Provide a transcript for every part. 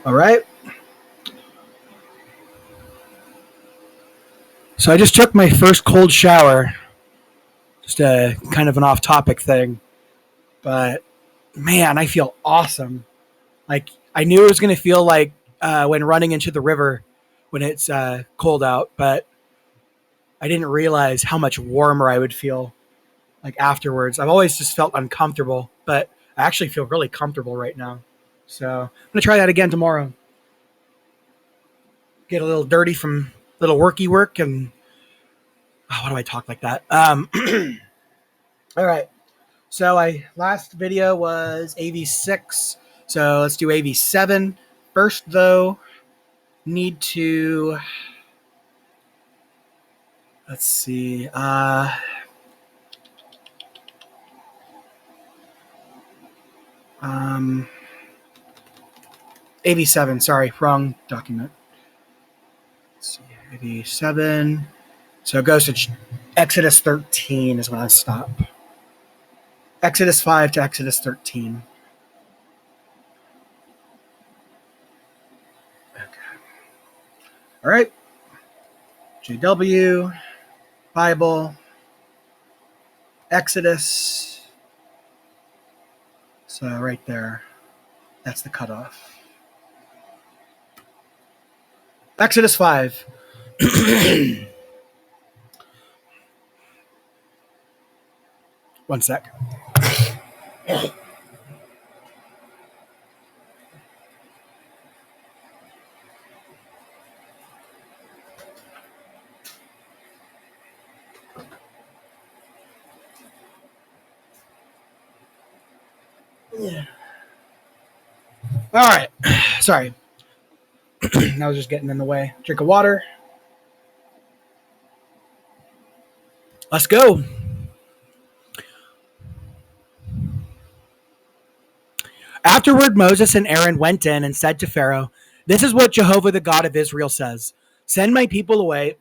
All right. So I just took my first cold shower. Just a kind of an off-topic thing, but man, I feel awesome. Like I knew it was going to feel like when running into the river when it's cold out, but I didn't realize how much warmer I would feel like afterwards. I've always just felt uncomfortable, but I actually feel really comfortable right now. So I'm gonna try that again tomorrow. Get a little dirty from little worky work and why do I talk like that? All right. So last video was AV6. So let's do AV7. First though, need to let's see. AV7, sorry, wrong document. Let's see, AV7. So it goes to Exodus 13 is when I stop. Exodus 5 to Exodus 13. Okay. All right. JW, Bible, Exodus. So right there, that's the cutoff. Exodus 5. One sec. Yeah. All right. Sorry. I was just getting in the way. Drink of water. Let's go. Afterward, Moses and Aaron went in and said to Pharaoh, "This is what Jehovah, the God of Israel, says. Send my people away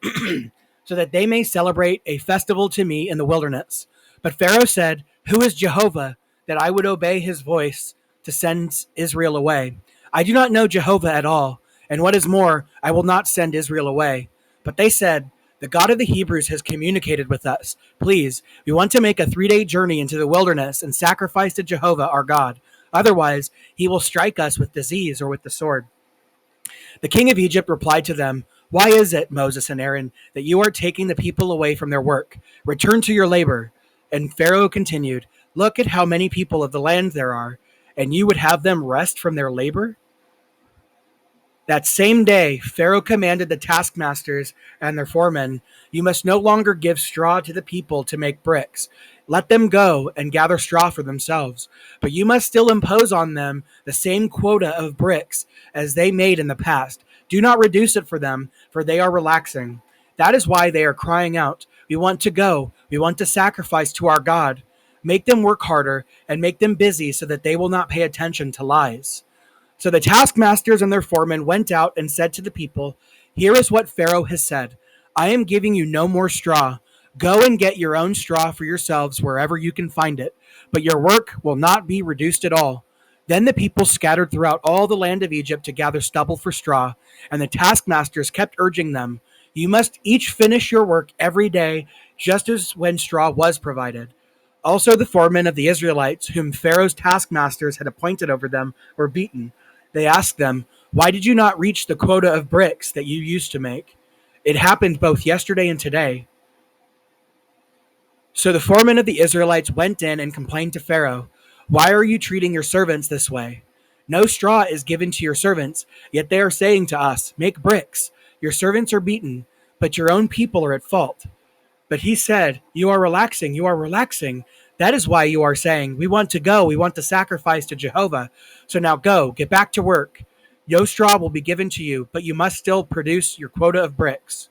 so that they may celebrate a festival to me in the wilderness." But Pharaoh said, "Who is Jehovah, that I would obey his voice to send Israel away? I do not know Jehovah at all, and what is more, I will not send Israel away." But they said, "The God of the Hebrews has communicated with us. Please, we want to make a 3-day journey into the wilderness and sacrifice to Jehovah our God. Otherwise, he will strike us with disease or with the sword." The king of Egypt replied to them, "Why is it, Moses and Aaron, that you are taking the people away from their work? Return to your labor." And Pharaoh continued, "Look at how many people of the land there are, and you would have them rest from their labor?" That same day, Pharaoh commanded the taskmasters and their foremen, "You must no longer give straw to the people to make bricks. Let them go and gather straw for themselves. But you must still impose on them the same quota of bricks as they made in the past. Do not reduce it for them, for they are relaxing. That is why they are crying out, 'We want to go. We want to sacrifice to our God.' Make them work harder and make them busy so that they will not pay attention to lies." So the taskmasters and their foremen went out and said to the people, "Here is what Pharaoh has said. I am giving you no more straw. Go and get your own straw for yourselves wherever you can find it, but your work will not be reduced at all." Then the people scattered throughout all the land of Egypt to gather stubble for straw, and the taskmasters kept urging them, "You must each finish your work every day, just as when straw was provided." Also the foremen of the Israelites, whom Pharaoh's taskmasters had appointed over them, were beaten. They asked them, "Why did you not reach the quota of bricks that you used to make? It happened both yesterday and today." So the foremen of the Israelites went in and complained to Pharaoh, "Why are you treating your servants this way? No straw is given to your servants, yet they are saying to us, 'Make bricks.' Your servants are beaten, but your own people are at fault." But he said, "You are relaxing, you are relaxing. That is why you are saying, 'We want to go, we want to sacrifice to Jehovah.' So now go, get back to work. No straw will be given to you, but you must still produce your quota of bricks."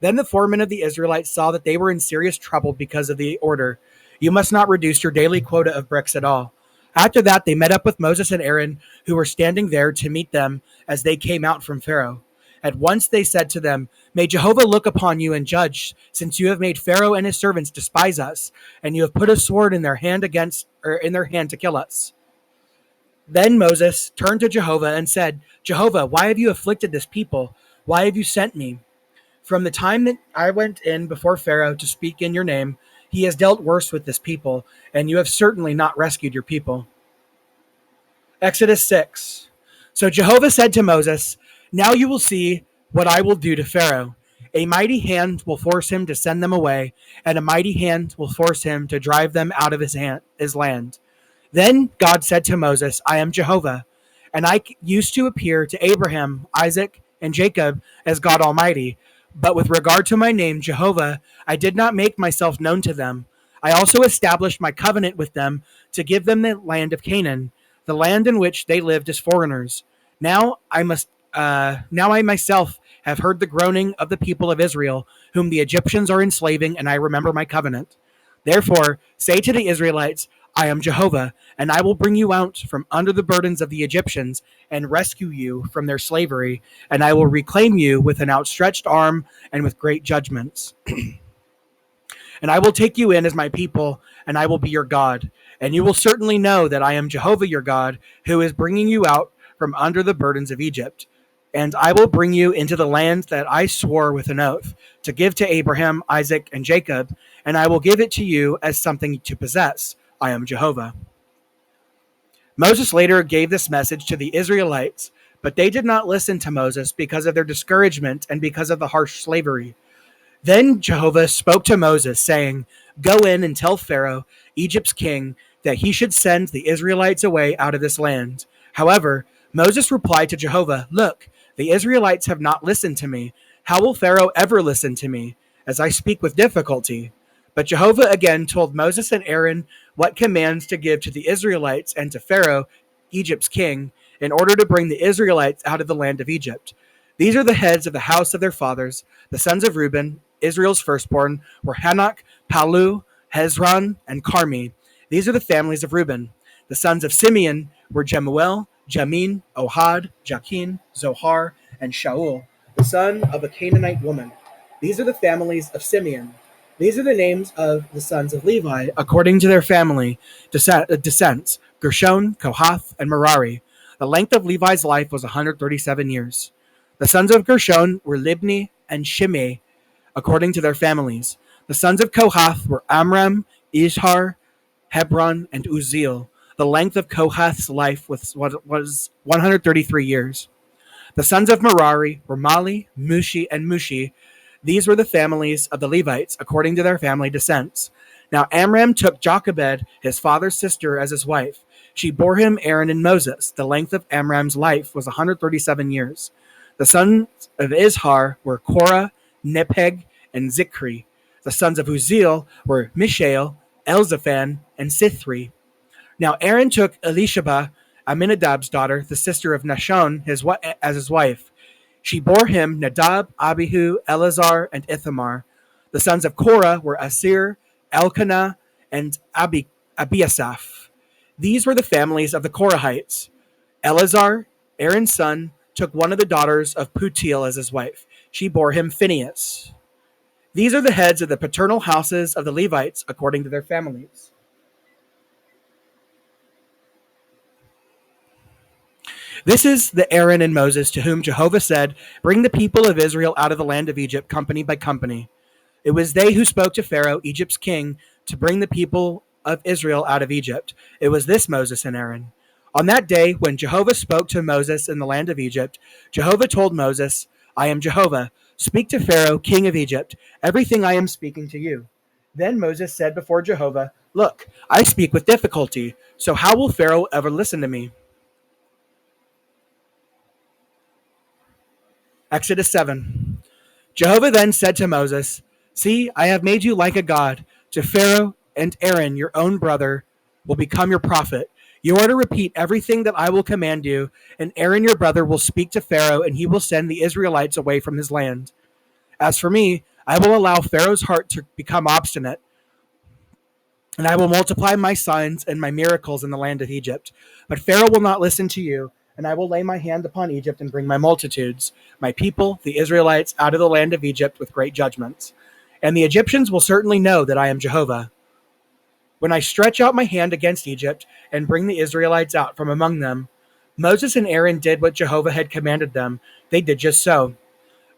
Then the foremen of the Israelites saw that they were in serious trouble because of the order, "You must not reduce your daily quota of bricks at all." After that, they met up with Moses and Aaron, who were standing there to meet them as they came out from Pharaoh. At once they said to them, "May Jehovah look upon you and judge, since you have made Pharaoh and his servants despise us, and you have put a sword in their hand to kill us." Then Moses turned to Jehovah and said, Jehovah, why have you afflicted this people? Why have you sent me? From the time that I went in before Pharaoh to speak in your name, he has dealt worse with this people, and you have certainly not rescued your people. Exodus 6. So Jehovah said to Moses, now you will see what I will do to Pharaoh. A mighty hand will force him to send them away, and a mighty hand will force him to drive them out of his land. Then God said to Moses, I am Jehovah, and I used to appear to Abraham, Isaac, and Jacob as God Almighty. But with regard to my name, Jehovah, I did not make myself known to them. I also established my covenant with them to give them the land of Canaan, the land in which they lived as foreigners. Now I myself have heard the groaning of the people of Israel, whom the Egyptians are enslaving, and I remember my covenant. Therefore, say to the Israelites, I am Jehovah, and I will bring you out from under the burdens of the Egyptians and rescue you from their slavery, and I will reclaim you with an outstretched arm and with great judgments. And I will take you in as my people, and I will be your God. And you will certainly know that I am Jehovah your God, who is bringing you out from under the burdens of Egypt. And I will bring you into the land that I swore with an oath to give to Abraham, Isaac, and Jacob, and I will give it to you as something to possess. I am Jehovah. Moses later gave this message to the Israelites, but they did not listen to Moses because of their discouragement and because of the harsh slavery. Then Jehovah spoke to Moses, saying, go in and tell Pharaoh, Egypt's king, that he should send the Israelites away out of this land. However, Moses replied to Jehovah, look, the Israelites have not listened to me. How will Pharaoh ever listen to me, as I speak with difficulty? But Jehovah again told Moses and Aaron what commands to give to the Israelites and to Pharaoh, Egypt's king, in order to bring the Israelites out of the land of Egypt. These are the heads of the house of their fathers. The sons of Reuben, Israel's firstborn, were Hanok, Palu, Hezron, and Carmi. These are the families of Reuben. The sons of Simeon were Jemuel, Jamin, Ohad, Jachin, Zohar, and Shaul, the son of a Canaanite woman. These are the families of Simeon. These are the names of the sons of Levi, according to their family descents, Gershon, Kohath, and Merari. The length of Levi's life was 137 years. The sons of Gershon were Libni and Shimei, according to their families. The sons of Kohath were Amram, Ishar, Hebron, and Uzziel. The length of Kohath's life was 133 years. The sons of Merari were Mali, Mushi, and Mushi. These were the families of the Levites, according to their family descents. Now Amram took Jochebed, his father's sister, as his wife. She bore him Aaron and Moses. The length of Amram's life was 137 years. The sons of Izhar were Korah, Nepheg, and Zikri. The sons of Uzziel were Mishael, Elzaphan, and Sithri. Now Aaron took Elisheba, Aminadab's daughter, the sister of Nashon, as his wife. She bore him Nadab, Abihu, Eleazar, and Ithamar. The sons of Korah were Asir, Elkanah, and Abiasaph. These were the families of the Korahites. Eleazar, Aaron's son, took one of the daughters of Putiel as his wife. She bore him Phinehas. These are the heads of the paternal houses of the Levites according to their families. This is the Aaron and Moses to whom Jehovah said, bring the people of Israel out of the land of Egypt, company by company. It was they who spoke to Pharaoh, Egypt's king, to bring the people of Israel out of Egypt. It was this Moses and Aaron. On that day, when Jehovah spoke to Moses in the land of Egypt, Jehovah told Moses, I am Jehovah. Speak to Pharaoh, king of Egypt, everything I am speaking to you. Then Moses said before Jehovah, look, I speak with difficulty, so how will Pharaoh ever listen to me? Exodus 7. Jehovah then said to Moses, see, I have made you like a god to Pharaoh, and Aaron, your own brother, will become your prophet. You are to repeat everything that I will command you, and Aaron, your brother, will speak to Pharaoh, and he will send the Israelites away from his land. As for me, I will allow Pharaoh's heart to become obstinate, and I will multiply my signs and my miracles in the land of Egypt. But Pharaoh will not listen to you, and I will lay my hand upon Egypt and bring my multitudes, my people, the Israelites, out of the land of Egypt with great judgments. And the Egyptians will certainly know that I am Jehovah. when I stretch out my hand against Egypt and bring the Israelites out from among them." Moses and Aaron did what Jehovah had commanded them. They did just so.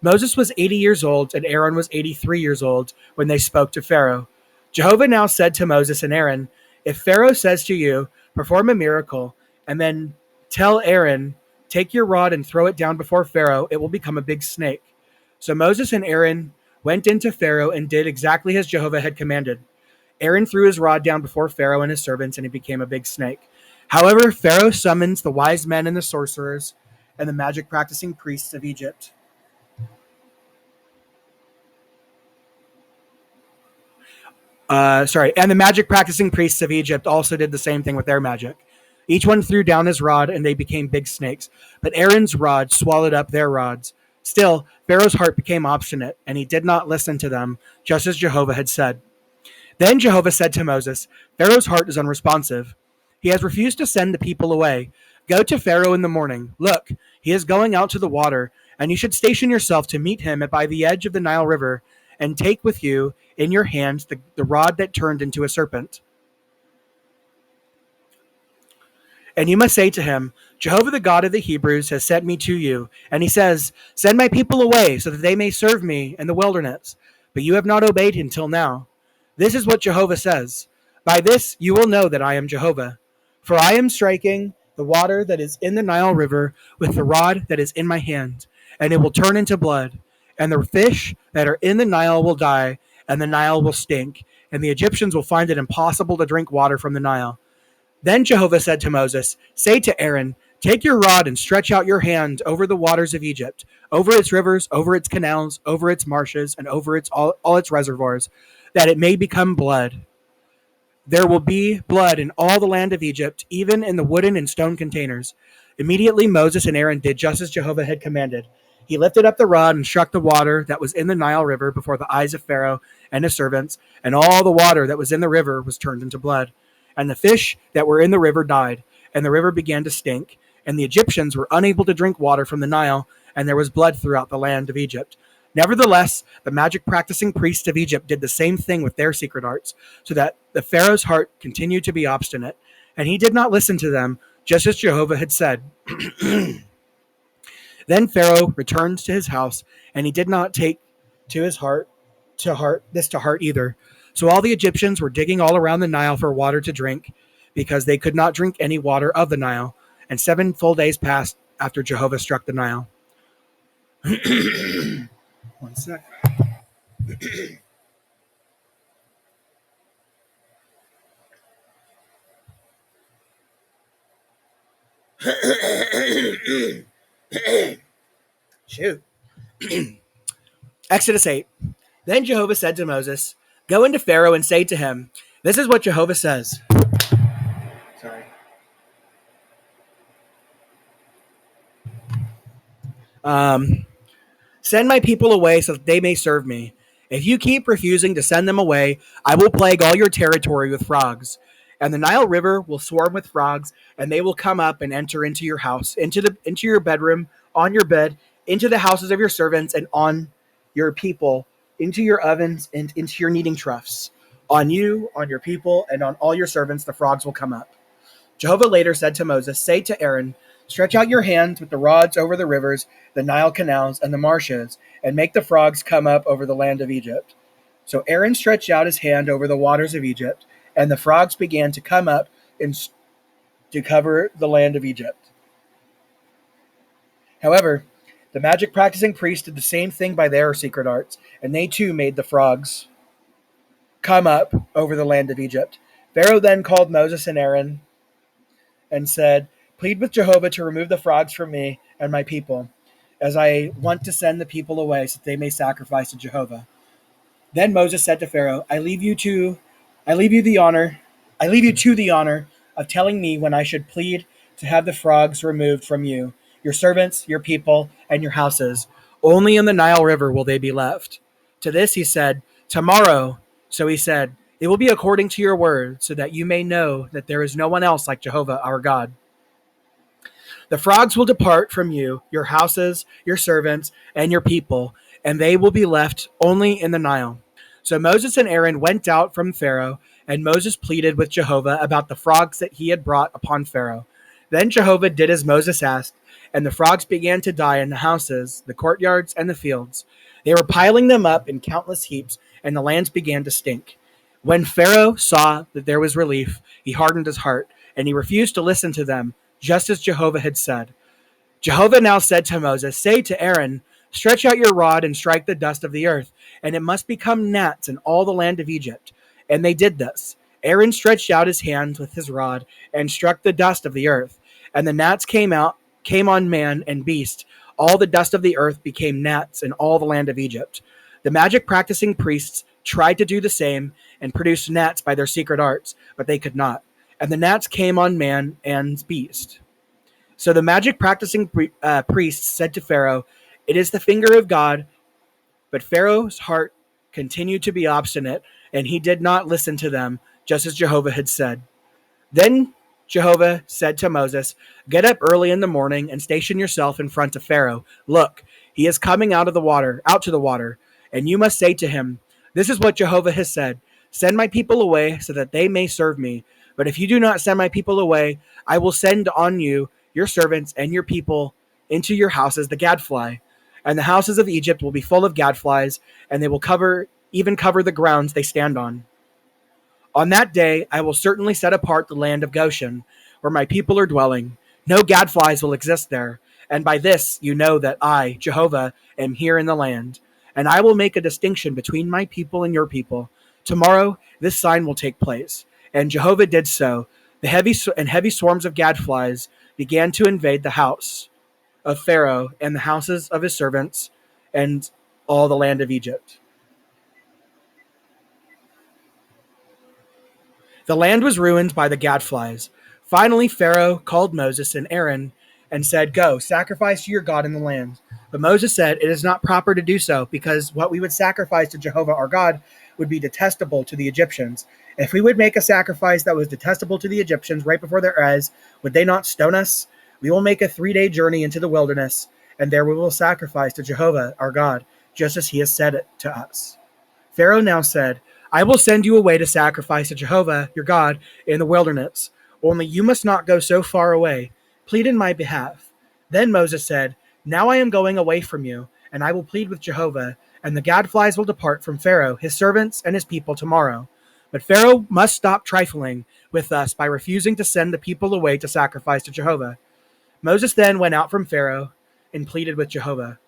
Moses was 80 years old and Aaron was 83 years old when they spoke to Pharaoh. Jehovah now said to Moses and Aaron, "If Pharaoh says to you, 'Perform a miracle,' and then tell Aaron, 'Take your rod and throw it down before Pharaoh,' it will become a big snake." So Moses and Aaron went into Pharaoh and did exactly as Jehovah had commanded. Aaron threw his rod down before Pharaoh and his servants, and it became a big snake. However, Pharaoh summons the wise men and the sorcerers and the magic practicing priests of Egypt. And the magic practicing priests of Egypt also did the same thing with their magic. Each one threw down his rod, and they became big snakes. But Aaron's rod swallowed up their rods. Still, Pharaoh's heart became obstinate, and he did not listen to them, just as Jehovah had said. Then Jehovah said to Moses, "Pharaoh's heart is unresponsive. He has refused to send the people away. Go to Pharaoh in the morning. Look, he is going out to the water, and you should station yourself to meet him by the edge of the Nile River, and take with you in your hands the rod that turned into a serpent. And you must say to him, 'Jehovah the God of the Hebrews has sent me to you.' And he says, 'Send my people away so that they may serve me in the wilderness.' But you have not obeyed until now. This is what Jehovah says. By this you will know that I am Jehovah. For I am striking the water that is in the Nile River with the rod that is in my hand, and it will turn into blood. And the fish that are in the Nile will die, and the Nile will stink, and the Egyptians will find it impossible to drink water from the Nile." Then Jehovah said to Moses, "Say to Aaron, 'Take your rod and stretch out your hand over the waters of Egypt, over its rivers, over its canals, over its marshes, and over all its reservoirs, that it may become blood.' There will be blood in all the land of Egypt, even in the wooden and stone containers." Immediately Moses and Aaron did just as Jehovah had commanded. He lifted up the rod and struck the water that was in the Nile River before the eyes of Pharaoh and his servants, and all the water that was in the river was turned into blood. And the fish that were in the river died, and the river began to stink, and the Egyptians were unable to drink water from the Nile, and there was blood throughout the land of Egypt. Nevertheless, the magic practicing priests of Egypt did the same thing with their secret arts, so that the Pharaoh's heart continued to be obstinate, and he did not listen to them, just as Jehovah had said. Then Pharaoh returned to his house, and he did not take to heart either. So all the Egyptians were digging all around the Nile for water to drink, because they could not drink any water of the Nile. And 7 full days passed after Jehovah struck the Nile. One sec. Shoot. Exodus 8. Then Jehovah said to Moses, "Go into Pharaoh and say to him, 'This is what Jehovah says.'" Sorry. "Send my people away so that they may serve me. If you keep refusing to send them away, I will plague all your territory with frogs. And the Nile River will swarm with frogs, and they will come up and enter into your house, into your bedroom, on your bed, into the houses of your servants, and on your people, into your ovens and into your kneading troughs. On you, on your people, and on all your servants, the frogs will come up." Jehovah later said to Moses, "Say to Aaron, 'Stretch out your hands with the rods over the rivers, the Nile canals, and the marshes, and make the frogs come up over the land of Egypt.' So Aaron stretched out his hand over the waters of Egypt, and the frogs began to come up to cover the land of Egypt. However, the magic practicing priests did the same thing by their secret arts, and they too made the frogs come up over the land of Egypt. Pharaoh then called Moses and Aaron and said, 'Plead with Jehovah to remove the frogs from me and my people, as I want to send the people away so that they may sacrifice to Jehovah.' Then Moses said to Pharaoh, I leave you to the honor of telling me when I should plead to have the frogs removed from you, your servants, your people, and your houses. Only in the Nile River will they be left." To this he said, "Tomorrow." So he said, "It will be according to your word, so that you may know that there is no one else like Jehovah our God. The frogs will depart from you, your houses, your servants, and your people, and they will be left only in the Nile." So Moses and Aaron went out from Pharaoh, And Moses pleaded with Jehovah about the frogs that he had brought upon Pharaoh. Then Jehovah did as Moses asked, and the frogs began to die in the houses, the courtyards, and the fields. They were piling them up in countless heaps, and the lands began to stink. When Pharaoh saw that there was relief, he hardened his heart, and he refused to listen to them, just as Jehovah had said. Jehovah now said to Moses, say to Aaron, stretch out your rod and strike the dust of the earth, and it must become gnats in all the land of Egypt. And they did this. Aaron stretched out his hands with his rod and struck the dust of the earth, and the gnats came on man and beast. All the dust of the earth became gnats in all the land of Egypt. The magic practicing priests tried to do the same and produce gnats by their secret arts, but they could not. And the gnats came on man and beast. So the magic practicing priests said to Pharaoh, it is the finger of God. But Pharaoh's heart continued to be obstinate, and he did not listen to them, just as Jehovah had said. Then Jehovah said to Moses, get up early in the morning and station yourself in front of Pharaoh. Look, he is coming out to the water, and you must say to him, this is what Jehovah has said. Send my people away so that they may serve me. But if you do not send my people away, I will send on you your servants and your people into your houses the gadfly. And the houses of Egypt will be full of gadflies, and they will even cover the grounds they stand on. On that day, I will certainly set apart the land of Goshen, where my people are dwelling. No gadflies will exist there. And by this you know that I, Jehovah, am here in the land. And I will make a distinction between my people and your people. Tomorrow, this sign will take place. And Jehovah did so. The heavy swarms of gadflies began to invade the house of Pharaoh and the houses of his servants and all the land of Egypt. The land was ruined by the gadflies. Finally, Pharaoh called Moses and Aaron and said, go, sacrifice to your God in the land. But Moses said, it is not proper to do so, because what we would sacrifice to Jehovah our God would be detestable to the Egyptians. If we would make a sacrifice that was detestable to the Egyptians right before their eyes, would they not stone us? We will make a 3-day journey into the wilderness, and there we will sacrifice to Jehovah our God, just as he has said it to us. Pharaoh now said, I will send you away to sacrifice to Jehovah your God in the wilderness. Only you must not go so far away. Plead in my behalf. Then Moses said, now I am going away from you, and I will plead with Jehovah, and the gadflies will depart from Pharaoh, his servants, and his people tomorrow. But Pharaoh must stop trifling with us by refusing to send the people away to sacrifice to Jehovah. Moses then went out from Pharaoh and pleaded with Jehovah.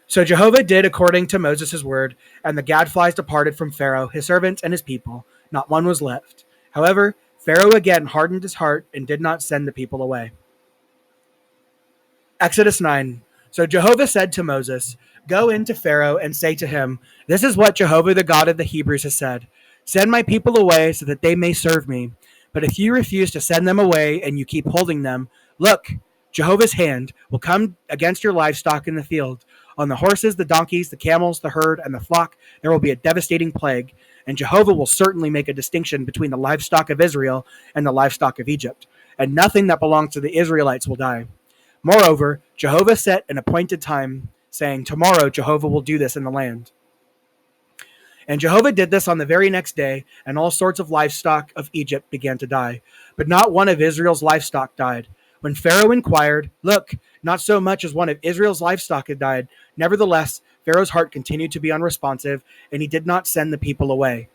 So Jehovah did according to Moses' word, and the gadflies departed from Pharaoh, his servants, and his people. Not one was left. However, Pharaoh again hardened his heart and did not send the people away. Exodus 9. So Jehovah said to Moses, go into Pharaoh and say to him, this is what Jehovah the God of the Hebrews has said. Send my people away so that they may serve me. But if you refuse to send them away and you keep holding them, look, Jehovah's hand will come against your livestock in the field. On the horses, the donkeys, the camels, the herd, and the flock, there will be a devastating plague. And Jehovah will certainly make a distinction between the livestock of Israel and the livestock of Egypt. And nothing that belongs to the Israelites will die. Moreover, Jehovah set an appointed time, saying, tomorrow Jehovah will do this in the land. And Jehovah did this on the very next day, and all sorts of livestock of Egypt began to die. But not one of Israel's livestock died. When Pharaoh inquired, look, not so much as one of Israel's livestock had died. Nevertheless, Pharaoh's heart continued to be unresponsive, and he did not send the people away.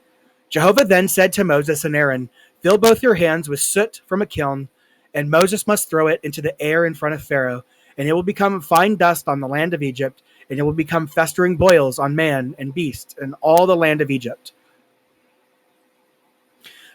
Jehovah then said to Moses and Aaron, fill both your hands with soot from a kiln, and Moses must throw it into the air in front of Pharaoh, and it will become fine dust on the land of Egypt, and it will become festering boils on man and beast and all the land of Egypt.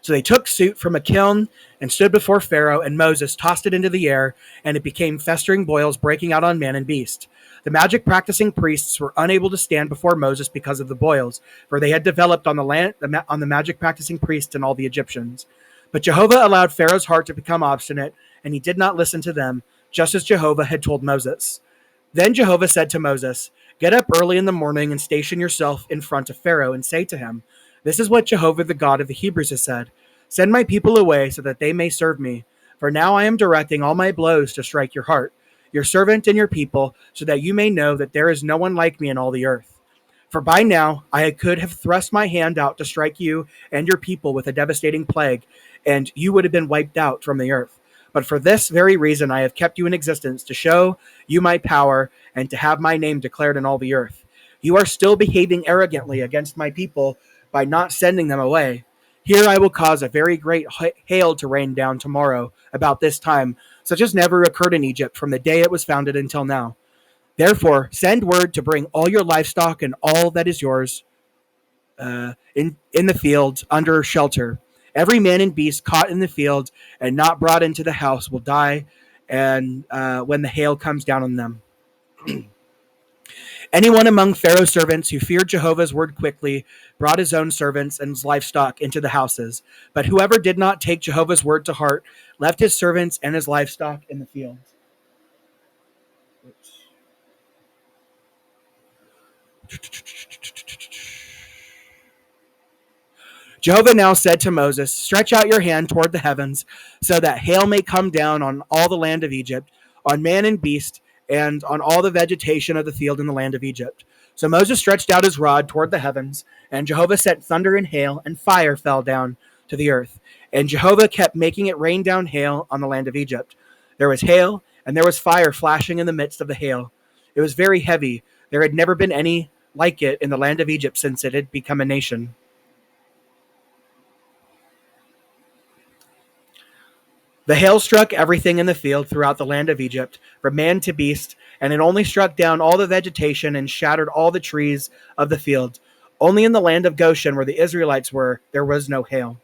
So they took soot from a kiln and stood before Pharaoh, and Moses tossed it into the air, and it became festering boils breaking out on man and beast. The magic practicing priests were unable to stand before Moses because of the boils, for they had developed on the magic practicing priests and all the Egyptians. But Jehovah allowed Pharaoh's heart to become obstinate, and he did not listen to them, just as Jehovah had told Moses. Then Jehovah said to Moses, get up early in the morning and station yourself in front of Pharaoh and say to him, this is what Jehovah the God of the Hebrews has said. Send my people away so that they may serve me. For now I am directing all my blows to strike your heart, your servant and your people, so that you may know that there is no one like me in all the earth. For by now I could have thrust my hand out to strike you and your people with a devastating plague, and you would have been wiped out from the earth. But for this very reason I have kept you in existence, to show you my power and to have my name declared in all the earth. You are still behaving arrogantly against my people by not sending them away. Here I will cause a very great hail to rain down tomorrow about this time, such as never occurred in Egypt from the day it was founded until now. Therefore, send word to bring all your livestock and all that is yours in the field under shelter. Every man and beast caught in the field and not brought into the house will die, and when the hail comes down on them. Anyone among Pharaoh's servants who feared Jehovah's word quickly brought his own servants and his livestock into the houses. But whoever did not take Jehovah's word to heart left his servants and his livestock in the fields. Jehovah now said to Moses, stretch out your hand toward the heavens, so that hail may come down on all the land of Egypt, on man and beast, and on all the vegetation of the field in the land of Egypt. So Moses stretched out his rod toward the heavens, and Jehovah sent thunder and hail, and fire fell down to the earth. And Jehovah kept making it rain down hail on the land of Egypt. There was hail, and there was fire flashing in the midst of the hail. It was very heavy. There had never been any like it in the land of Egypt since it had become a nation. The hail struck everything in the field throughout the land of Egypt, from man to beast, and it only struck down all the vegetation and shattered all the trees of the field. Only in the land of Goshen, where the Israelites were, there was no hail.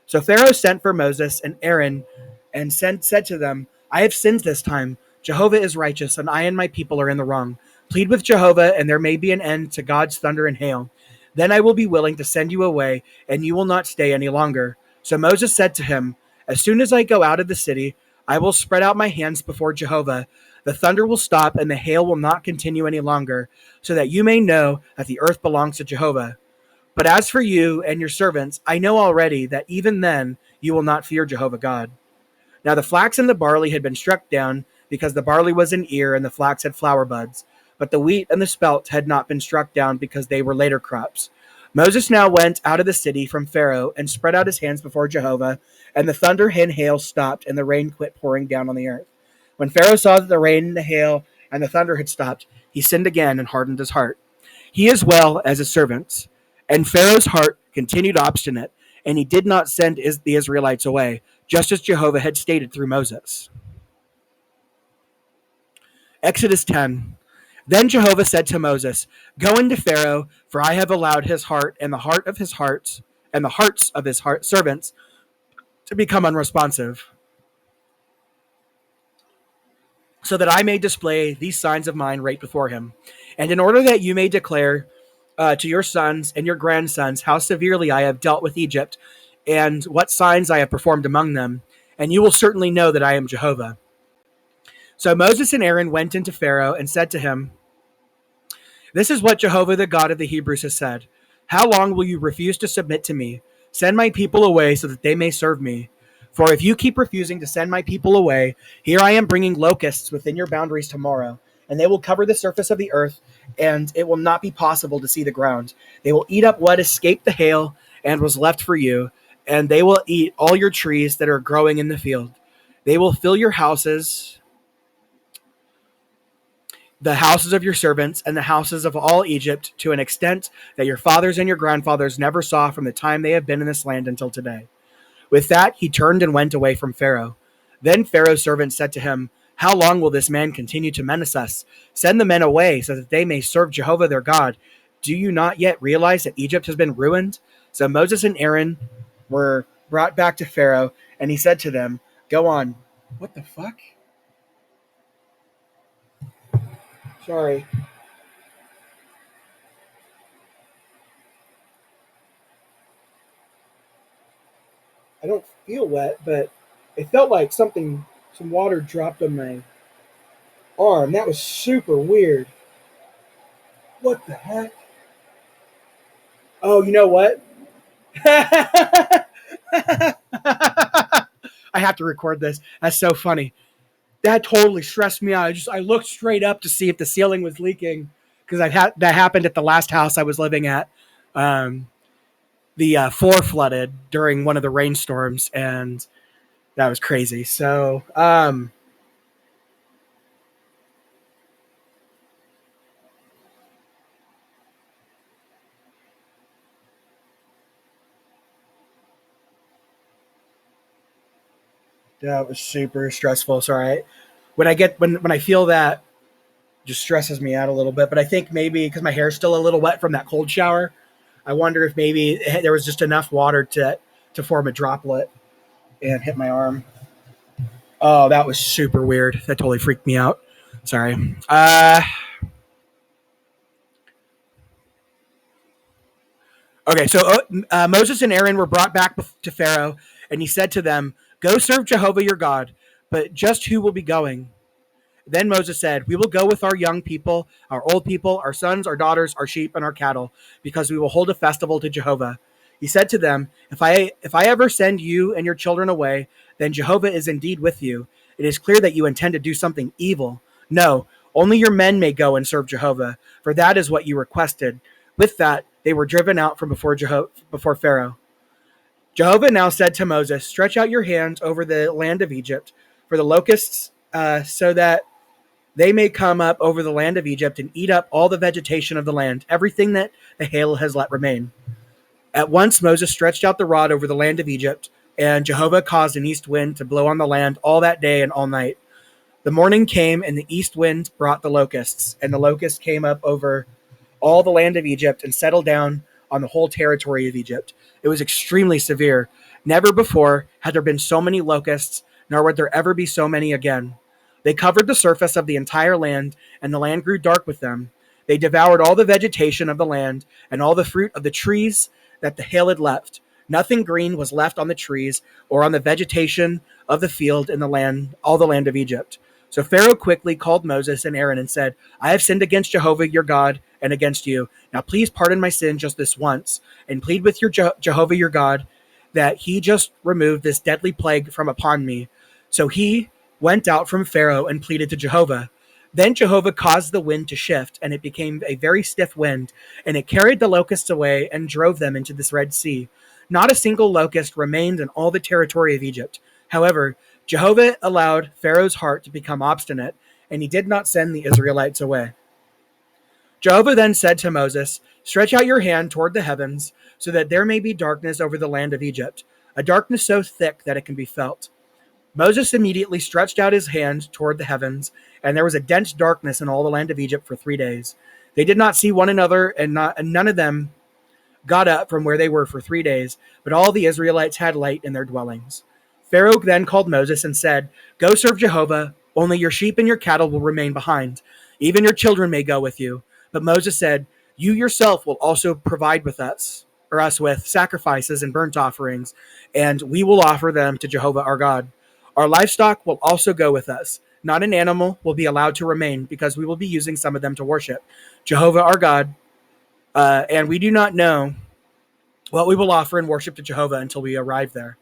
So Pharaoh sent for Moses and Aaron and said to them, I have sinned this time. Jehovah is righteous, and I and my people are in the wrong. Plead with Jehovah, and there may be an end to God's thunder and hail. Then I will be willing to send you away, and you will not stay any longer. So Moses said to him, as soon as I go out of the city, I will spread out my hands before Jehovah. The thunder will stop, and the hail will not continue any longer, so that you may know that the earth belongs to Jehovah. But as for you and your servants, I know already that even then you will not fear Jehovah God. Now the flax and the barley had been struck down, because the barley was in ear and the flax had flower buds. But the wheat and the spelt had not been struck down, because they were later crops. Moses now went out of the city from Pharaoh and spread out his hands before Jehovah, and the thunder and hail stopped, and the rain quit pouring down on the earth. When Pharaoh saw that the rain, the hail, and the thunder had stopped, he sinned again and hardened his heart, he as well as his servants. And Pharaoh's heart continued obstinate, and he did not send the Israelites away, just as Jehovah had stated through Moses. Exodus 10. Then Jehovah said to Moses, go into Pharaoh, for I have allowed his heart and the heart of his hearts and the hearts of his servants to become unresponsive, so that I may display these signs of mine right before him. And in order that you may declare to your sons and your grandsons how severely I have dealt with Egypt, and what signs I have performed among them, and you will certainly know that I am Jehovah. So Moses and Aaron went into Pharaoh and said to him, this is what Jehovah, the God of the Hebrews, has said. How long will you refuse to submit to me? Send my people away so that they may serve me. For if you keep refusing to send my people away, here I am bringing locusts within your boundaries tomorrow, and they will cover the surface of the earth, and it will not be possible to see the ground. They will eat up what escaped the hail and was left for you, and they will eat all your trees that are growing in the field. They will fill your houses, the houses of your servants, and the houses of all Egypt, to an extent that your fathers and your grandfathers never saw from the time they have been in this land until today. With that, he turned and went away from Pharaoh. Then Pharaoh's servants said to him, how long will this man continue to menace us? Send the men away so that they may serve Jehovah their God. Do you not yet realize that Egypt has been ruined? So Moses and Aaron were brought back to Pharaoh, and he said to them, go on. What the fuck? Sorry. I don't feel wet, but it felt like some water dropped on my arm. That was super weird. What the heck? Oh, you know what? I have to record this. That's so funny. That totally stressed me out. I looked straight up to see if the ceiling was leaking, because that happened at the last house I was living at. Um, the floor flooded during one of the rainstorms, and that was crazy. So, that was super stressful. Sorry, when I feel that, just stresses me out a little bit. But I think maybe because my hair's still a little wet from that cold shower, I wonder if maybe there was just enough water to form a droplet and hit my arm. Oh, that was super weird. That totally freaked me out. Sorry. Okay, so Moses and Aaron were brought back to Pharaoh, and he said to them, "Go serve Jehovah your God, but just who will be going?" Then Moses said, "We will go with our young people, our old people, our sons, our daughters, our sheep, and our cattle, because we will hold a festival to Jehovah." He said to them, If I ever send you and your children away, then Jehovah is indeed with you. It is clear that you intend to do something evil. No, only your men may go and serve Jehovah, for that is what you requested." With that, they were driven out from before Pharaoh. Jehovah now said to Moses, "Stretch out your hand over the land of Egypt for the locusts, so that they may come up over the land of Egypt and eat up all the vegetation of the land, everything that the hail has let remain." At once Moses stretched out the rod over the land of Egypt, and Jehovah caused an east wind to blow on the land all that day and all night. The morning came, and the east wind brought the locusts, and the locusts came up over all the land of Egypt and settled down on the whole territory of Egypt. It was extremely severe. Never before had there been so many locusts, nor would there ever be so many again. They covered the surface of the entire land, and the land grew dark with them. They devoured all the vegetation of the land and all the fruit of the trees that the hail had left. Nothing green was left on the trees or on the vegetation of the field in the land, all the land of Egypt. So Pharaoh quickly called Moses and Aaron and said, "I have sinned against Jehovah your God and against you. Now please pardon my sin just this once, and plead with your Jehovah your God that he just removed this deadly plague from upon me." So he went out from Pharaoh and pleaded to Jehovah. Then Jehovah caused the wind to shift, and it became a very stiff wind, and it carried the locusts away and drove them into this Red Sea. Not a single locust remained in all the territory of Egypt. However, Jehovah allowed Pharaoh's heart to become obstinate, and he did not send the Israelites away. Jehovah then said to Moses, "Stretch out your hand toward the heavens, so that there may be darkness over the land of Egypt, a darkness so thick that it can be felt." Moses immediately stretched out his hand toward the heavens, and there was a dense darkness in all the land of Egypt for 3 days. They did not see one another, and none of them got up from where they were for 3 days, but all the Israelites had light in their dwellings. Pharaoh then called Moses and said, "Go serve Jehovah, only your sheep and your cattle will remain behind. Even your children may go with you." But Moses said, "You yourself will also provide us with sacrifices and burnt offerings, and we will offer them to Jehovah our God. Our livestock will also go with us. Not an animal will be allowed to remain, because we will be using some of them to worship Jehovah our God, and we do not know what we will offer in worship to Jehovah until we arrive there."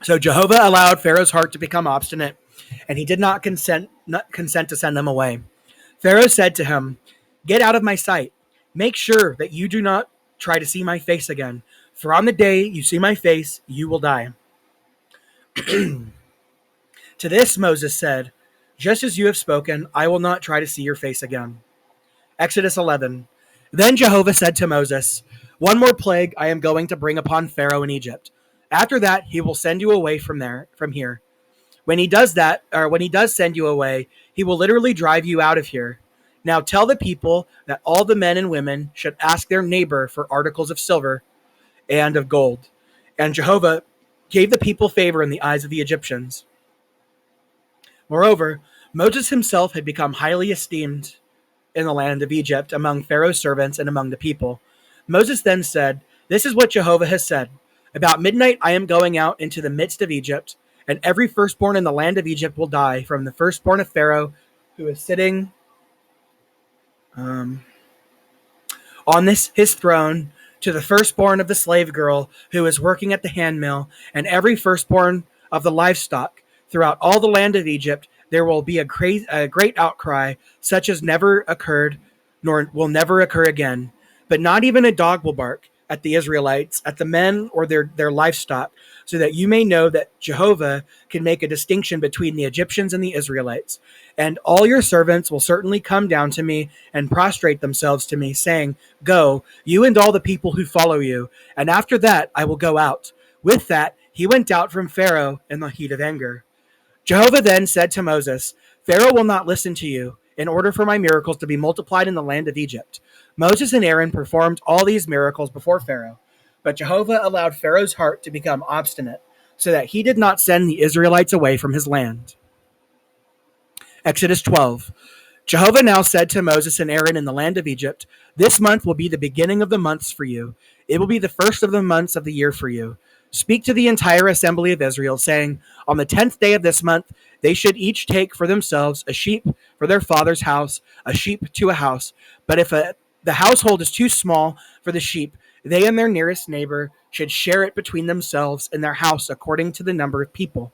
So Jehovah allowed Pharaoh's heart to become obstinate, and he did not consent to send them away. Pharaoh said to him, "Get out of my sight. Make sure that you do not try to see my face again, for on the day you see my face, you will die." To this Moses said, "Just as you have spoken, I will not try to see your face again." Exodus 11. Then Jehovah said to Moses, "One more plague I am going to bring upon Pharaoh in Egypt. After that, he will send you away from here. When he does that, or when he does send you away, he will literally drive you out of here. Now tell the people that all the men and women should ask their neighbor for articles of silver and of gold." And Jehovah gave the people favor in the eyes of the Egyptians. Moreover, Moses himself had become highly esteemed in the land of Egypt among Pharaoh's servants and among the people. Moses then said, "This is what Jehovah has said. About midnight I am going out into the midst of Egypt, and every firstborn in the land of Egypt will die, from the firstborn of Pharaoh, who is sitting um, on his throne, to the firstborn of the slave girl who is working at the handmill, and every firstborn of the livestock throughout all the land of Egypt. there will be a great outcry, such as never occurred, nor will never occur again. But not even a dog will bark at the Israelites, at the men or their livestock, so that you may know that Jehovah can make a distinction between the Egyptians and the Israelites. And all your servants will certainly come down to me and prostrate themselves to me, saying, Go, you and all the people who follow you, and after that I will go out. With that, he went out from Pharaoh in the heat of anger. Jehovah then said to Moses, Pharaoh will not listen to you, in order for my miracles to be multiplied in the land of Egypt. Moses and Aaron performed all these miracles before Pharaoh, but Jehovah allowed Pharaoh's heart to become obstinate, so that he did not send the Israelites away from his land. Exodus 12. Jehovah now said to Moses and Aaron in the land of Egypt, This month will be the beginning of the months for you. It will be the first of the months of the year for you. Speak to the entire assembly of Israel, saying, On the 10th day of this month, they should each take for themselves a sheep for their father's house, a sheep to a house. But if the household is too small for the sheep, they and their nearest neighbor should share it between themselves in their house according to the number of people.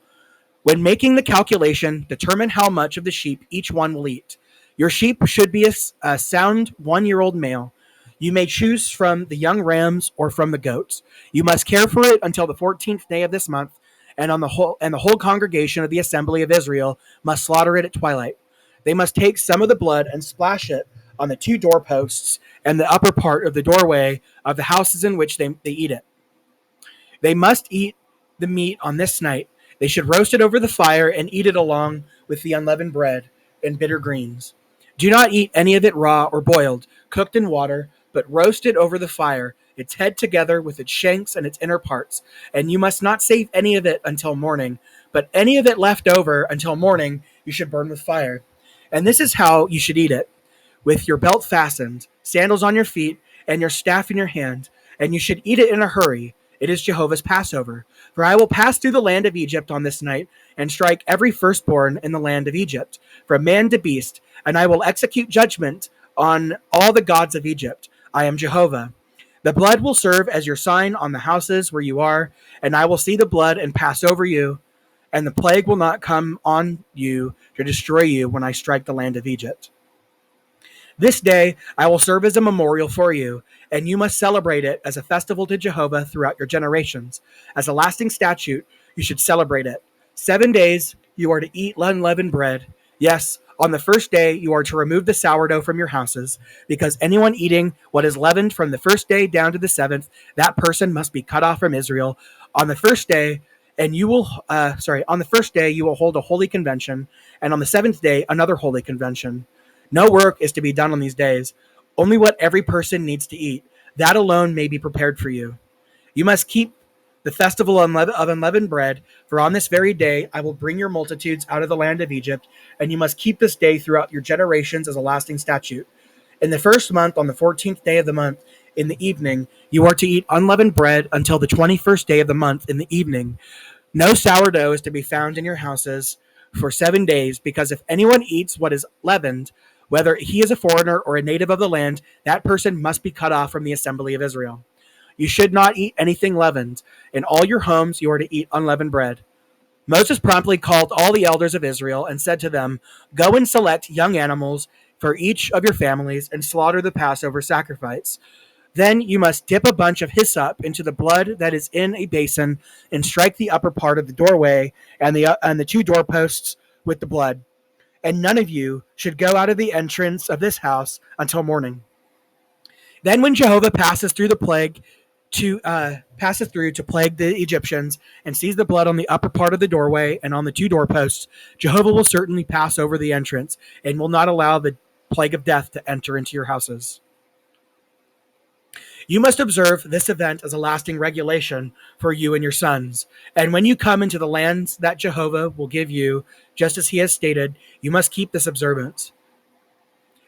When making the calculation, determine how much of the sheep each one will eat. Your sheep should be a sound 1-year-old male. You may choose from the young rams or from the goats. You must care for it until the 14th day of this month, and the whole congregation of the assembly of Israel must slaughter it at twilight. They must take some of the blood and splash it on the 2 doorposts and the upper part of the doorway of the houses in which they eat it. They must eat the meat on this night. They should roast it over the fire and eat it along with the unleavened bread and bitter greens. Do not eat any of it raw or boiled, cooked in water, but roast it over the fire, its head together with its shanks and its inner parts. And you must not save any of it until morning, but any of it left over until morning you should burn with fire. And this is how you should eat it: with your belt fastened, sandals on your feet, and your staff in your hand. And you should eat it in a hurry. It is Jehovah's Passover. For I will pass through the land of Egypt on this night, and strike every firstborn in the land of Egypt, from man to beast, and I will execute judgment on all the gods of Egypt. I am Jehovah. The blood will serve as your sign on the houses where you are, and I will see the blood and pass over you, and the plague will not come on you to destroy you when I strike the land of Egypt. This day I will serve as a memorial for you, and you must celebrate it as a festival to Jehovah throughout your generations. As a lasting statute, you should celebrate it. 7 days you are to eat unleavened bread. Yes, on the first day you are to remove the sourdough from your houses, because anyone eating what is leavened from the first day down to the 7th, that person must be cut off from Israel. On the first day, on the first day you will hold a holy convention, and on the 7th day another holy convention. No work is to be done on these days, only what every person needs to eat. That alone may be prepared for you. You must keep the festival of unleavened bread, for on this very day I will bring your multitudes out of the land of Egypt, and you must keep this day throughout your generations as a lasting statute. In the first month, on the 14th day of the month, in the evening, you are to eat unleavened bread until the 21st day of the month in the evening. No sourdough is to be found in your houses for 7 days, because if anyone eats what is leavened, whether he is a foreigner or a native of the land, that person must be cut off from the assembly of Israel. You should not eat anything leavened. In all your homes you are to eat unleavened bread. Moses promptly called all the elders of Israel and said to them, Go and select young animals for each of your families and slaughter the Passover sacrifice. Then you must dip a bunch of hyssop into the blood that is in a basin and strike the upper part of the doorway and the 2 doorposts with the blood. And none of you should go out of the entrance of this house until morning. Then when Jehovah passes through to plague the Egyptians and sees the blood on the upper part of the doorway and on the 2 doorposts, Jehovah will certainly pass over the entrance and will not allow the plague of death to enter into your houses. You must observe this event as a lasting regulation for you and your sons. And when you come into the lands that Jehovah will give you, just as he has stated, you must keep this observance.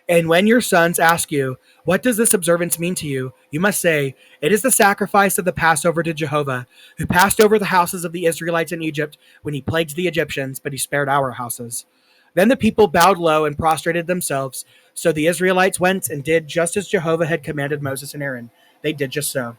And when your sons ask you, What does this observance mean to you? You must say, It is the sacrifice of the Passover to Jehovah, who passed over the houses of the Israelites in Egypt when he plagued the Egyptians, but he spared our houses. Then the people bowed low and prostrated themselves. So the Israelites went and did just as Jehovah had commanded Moses and Aaron. They did just so.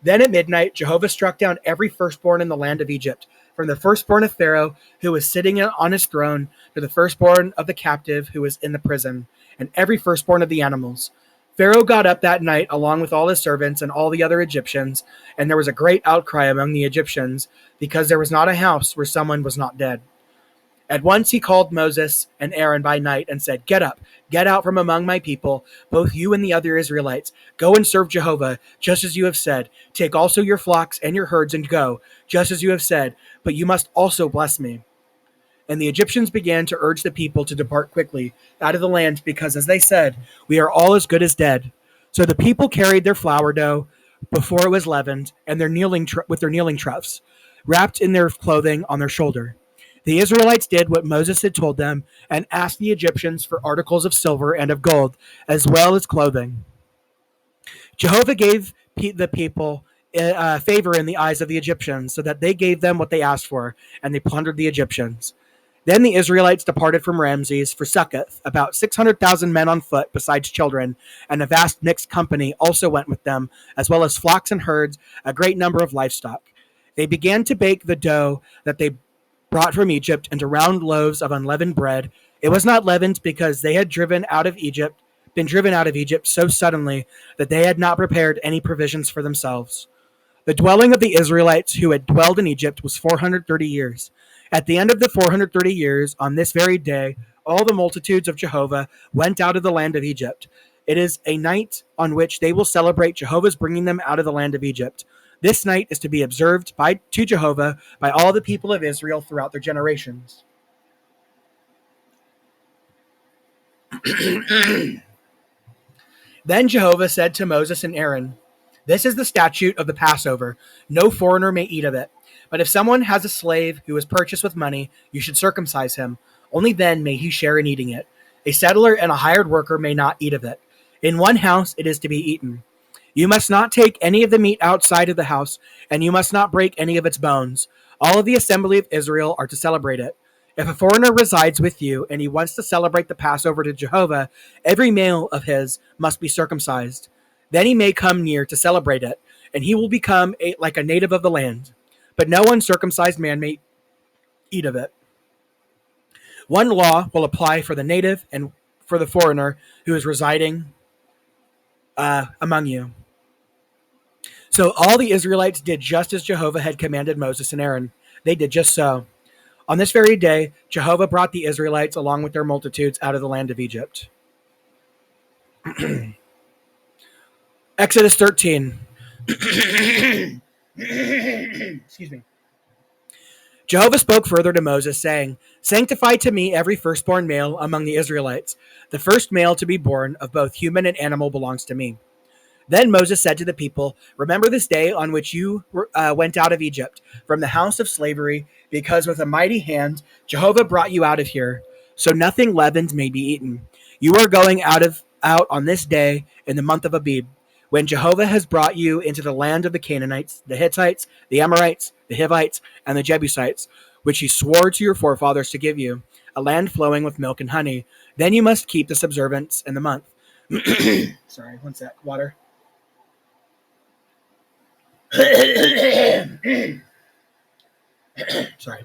Then at midnight, Jehovah struck down every firstborn in the land of Egypt, from the firstborn of Pharaoh, who was sitting on his throne, to the firstborn of the captive who was in the prison, and every firstborn of the animals. Pharaoh got up that night along with all his servants and all the other Egyptians, and there was a great outcry among the Egyptians, because there was not a house where someone was not dead. At once he called Moses and Aaron by night and said, "Get up, get out from among my people, both you and the other Israelites. Go and serve Jehovah, just as you have said. Take also your flocks and your herds and go, just as you have said, but you must also bless me." And the Egyptians began to urge the people to depart quickly out of the land, because, as they said, "We are all as good as dead." So the people carried their flour dough before it was leavened, and their with their kneeling troughs, wrapped in their clothing on their shoulder. The Israelites did what Moses had told them and asked the Egyptians for articles of silver and of gold, as well as clothing. Jehovah gave the people favor in the eyes of the Egyptians, so that they gave them what they asked for, and they plundered the Egyptians. Then the Israelites departed from Ramses for Succoth. About 600,000 men on foot, besides children, and a vast mixed company also went with them, as well as flocks and herds, a great number of livestock. They began to bake the dough that they brought from Egypt into round loaves of unleavened bread. It was not leavened, because they had been driven out of Egypt so suddenly that they had not prepared any provisions for themselves. The dwelling of the Israelites who had dwelled in Egypt was 430 years. At the end of the 430 years, on this very day, all the multitudes of Jehovah went out of the land of Egypt. It is a night on which they will celebrate Jehovah's bringing them out of the land of Egypt. This night is to be observed to Jehovah by all the people of Israel throughout their generations. Then Jehovah said to Moses and Aaron, "This is the statute of the Passover. No foreigner may eat of it. But if someone has a slave who is purchased with money, you should circumcise him. Only then may he share in eating it. A settler and a hired worker may not eat of it. In one house it is to be eaten. You must not take any of the meat outside of the house, and you must not break any of its bones. All of the assembly of Israel are to celebrate it. If a foreigner resides with you and he wants to celebrate the Passover to Jehovah, every male of his must be circumcised. Then he may come near to celebrate it, and he will become like a native of the land. But no uncircumcised man may eat of it. One law will apply for the native and for the foreigner who is residing among you." So all the Israelites did just as Jehovah had commanded Moses and Aaron. They did just so. On this very day, Jehovah brought the Israelites along with their multitudes out of the land of Egypt. Exodus 13. Excuse me. Jehovah spoke further to Moses, saying, "Sanctify to me every firstborn male among the Israelites. The first male to be born of both human and animal belongs to me." Then Moses said to the people, "Remember this day on which you went out of Egypt, from the house of slavery, because with a mighty hand Jehovah brought you out of here, so nothing leavened may be eaten. You are going out on this day in the month of Abib, when Jehovah has brought you into the land of the Canaanites, the Hittites, the Amorites, the Hivites, and the Jebusites, which he swore to your forefathers to give you, a land flowing with milk and honey. Then you must keep this observance in the month." Sorry, one sec. Water. Sorry.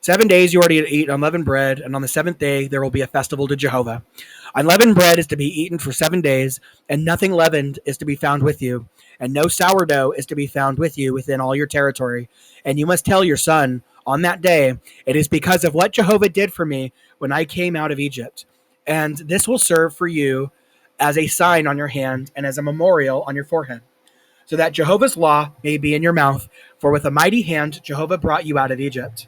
"7 days you are to eat unleavened bread, and on the seventh day there will be a festival to Jehovah. Unleavened bread is to be eaten for 7 days, and nothing leavened is to be found with you, and no sourdough is to be found with you within all your territory. And you must tell your son on that day, 'It is because of what Jehovah did for me when I came out of Egypt.' And this will serve for you as a sign on your hand and as a memorial on your forehead, so that Jehovah's law may be in your mouth. For with a mighty hand Jehovah brought you out of Egypt.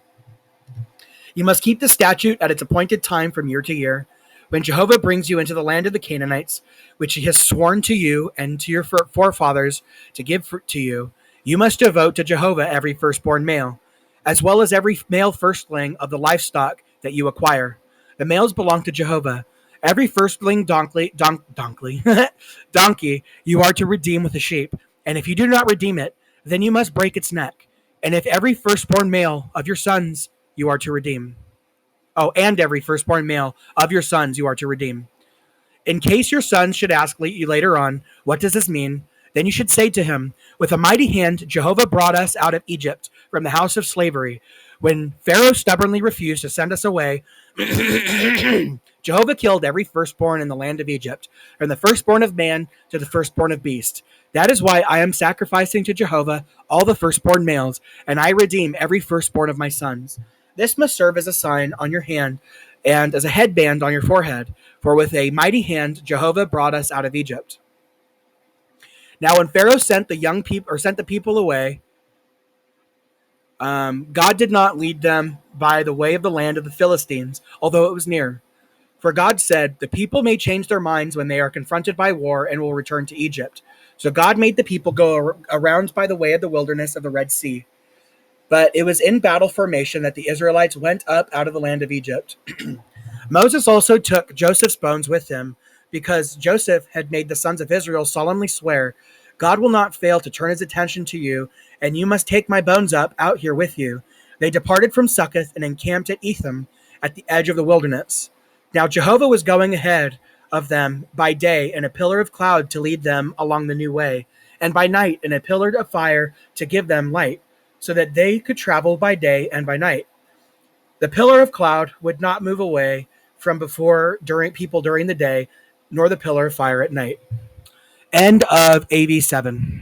You must keep the statute at its appointed time from year to year. When Jehovah brings you into the land of the Canaanites, which he has sworn to you and to your forefathers to give to you, you must devote to Jehovah every firstborn male, as well as every male firstling of the livestock that you acquire. The males belong to Jehovah. Every firstling donkey you are to redeem with a sheep, and if you do not redeem it, then you must break its neck. And if every firstborn male of your sons you are to redeem. Oh, and every firstborn male of your sons you are to redeem. In case your son should ask you later on, what does this mean? Then you should say to him, with a mighty hand, Jehovah brought us out of Egypt from the house of slavery. When Pharaoh stubbornly refused to send us away, Jehovah killed every firstborn in the land of Egypt, from the firstborn of man to the firstborn of beast. That is why I am sacrificing to Jehovah all the firstborn males, and I redeem every firstborn of my sons. This must serve as a sign on your hand and as a headband on your forehead, for with a mighty hand Jehovah brought us out of Egypt. Now, when Pharaoh sent the people away, God did not lead them by the way of the land of the Philistines, although it was near. For God said, "The people may change their minds when they are confronted by war and will return to Egypt." So God made the people go around by the way of the wilderness of the Red Sea. But it was in battle formation that the Israelites went up out of the land of Egypt. Moses also took Joseph's bones with him, because Joseph had made the sons of Israel solemnly swear, "God will not fail to turn his attention to you, and you must take my bones up out here with you." They departed from Succoth and encamped at Etham, at the edge of the wilderness. Now Jehovah was going ahead of them by day in a pillar of cloud to lead them along the new way, and by night in a pillar of fire to give them light, so that they could travel by day and by night. The pillar of cloud would not move away from before during the day, nor the pillar of fire at night. End of AV7.